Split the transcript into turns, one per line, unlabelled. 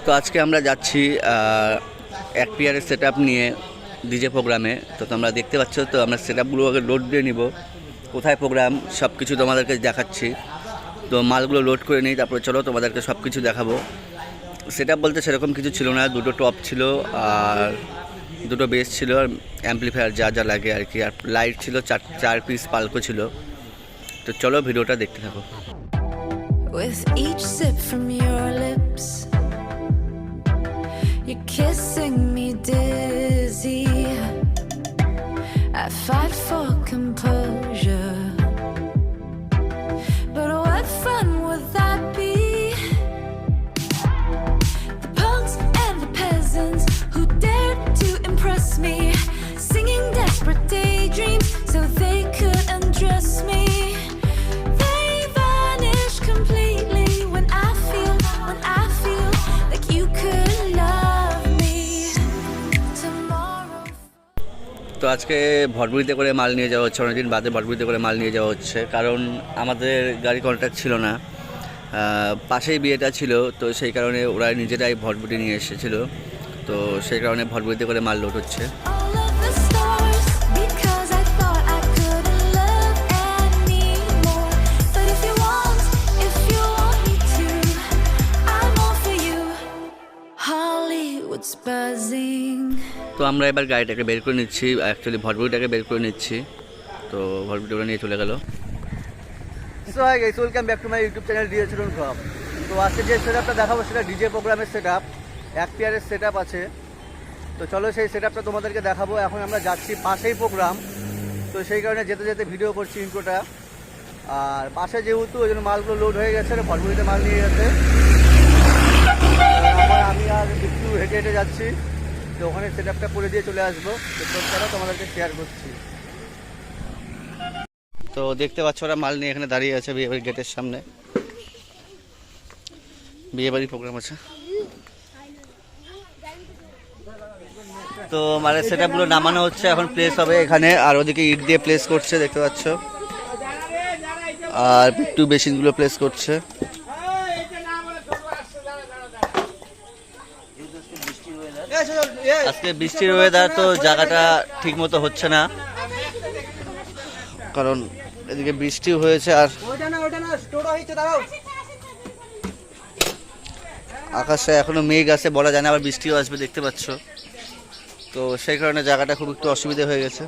তো আজকে আমরা যাচ্ছি এক পিয়ারের সেট আপ নিয়ে ডিজে প্রোগ্রামে। তো তোমরা দেখতে পাচ্ছ, তো আমরা সেট আপগুলো আগে লোড দিয়ে নিব, কোথায় প্রোগ্রাম সব কিছু তোমাদেরকে দেখাচ্ছি। তো মালগুলো লোড করে নিই, তারপরে চলো তোমাদেরকে সব কিছু দেখাবো। সেট আপ বলতে সেরকম কিছু ছিল না, দুটো টপ ছিল আর দুটো বেস ছিল আর অ্যাম্পলিফায়ার যা যা লাগে আর কি, আর লাইট ছিল, চার পিস পালকো ছিল। তো চলো ভিডিওটা দেখতে থাকো।
With each sip from your lips, you're kissing me dizzy. I fight for composure, but what fun would that be? The punks and the peasants who dared to impress me, singing desperate daydreams so they could undress me. They vanish completely when I feel like you could love me tomorrow.
তো আজকে ভটভুড়িতে করে মাল নিয়ে যাওয়া হচ্ছে, অনেকদিন বাদে ভটভুড়িতে করে মাল নিয়ে যাওয়া হচ্ছে, কারণ আমাদের গাড়ি কন্ট্রাক্ট ছিল না, পাশেই বিয়েটা ছিল, তো সেই কারণে ওরা নিজেরাই ভটভুড়ি নিয়ে এসেছিলো। তো সেই কারণে ভটভুড়িতে করে মাল লোড হচ্ছে।
All of the stars, because I thought I couldn't love anymore. But if you want me to, I'm all for you. Hollywood's buzzing.
তো আমরা এবার গাড়িটাকে বের করে নিচ্ছি, অ্যাকচুয়ালি ভটভুড়িটাকে বের করে নিচ্ছি। তো ভটভুড়িটা নিয়ে চলে গেল। So hi guys, welcome back to my YouTube channel DJ চলুন ব্লগ। তো আজকে যে সেট আপটা দেখাবো সেটা ডিজে প্রোগ্রামের সেট আপ, এক পেয়ারের সেট আপ আছে। তো চলো সেই সেট আপটা তোমাদেরকে দেখাবো। এখন আমরা যাচ্ছি, পাশেই প্রোগ্রাম, তো সেই কারণে যেতে যেতে ভিডিও করছি ইন্ট্রোটা। আর পাশে যেহেতু ওই জন্য মালগুলো লোড হয়ে গেছে, ভটভুড়িতে মাল নিয়ে গেছে। আমি আর একটু হেঁটে হেঁটে যাচ্ছি, তো ওখানে সেট আপটা করে দিয়ে চলে আসবো। তো চলো তোমাদেরকে শেয়ার করছি। তো দেখতে পাচ্ছ ওরা মাল নিয়ে এখানে দাঁড়িয়ে আছে বিয়েবাড়ির গেটের সামনে, বিয়েবাড়ির প্রোগ্রাম আছে। তো মানে সেট আপগুলো নামানো হচ্ছে, এখন প্লেস হবে এখানে, আর ওদিকে ইট দিয়ে প্লেস করছে দেখতে পাচ্ছ, আর একটু বেসিনগুলো প্লেস করছে। আজকে বৃষ্টির ওয়েদার, তো জায়গাটা ঠিক মতো হচ্ছে না, কারণ এদিকে বৃষ্টি হয়েছে আর আকাশে এখনো মেঘ আছে, বলা যায় না আবার বৃষ্টিও আসবে দেখতে পাচ্ছ। তো সেই কারণে জায়গাটা খুব একটু অসুবিধা হয়ে গেছে।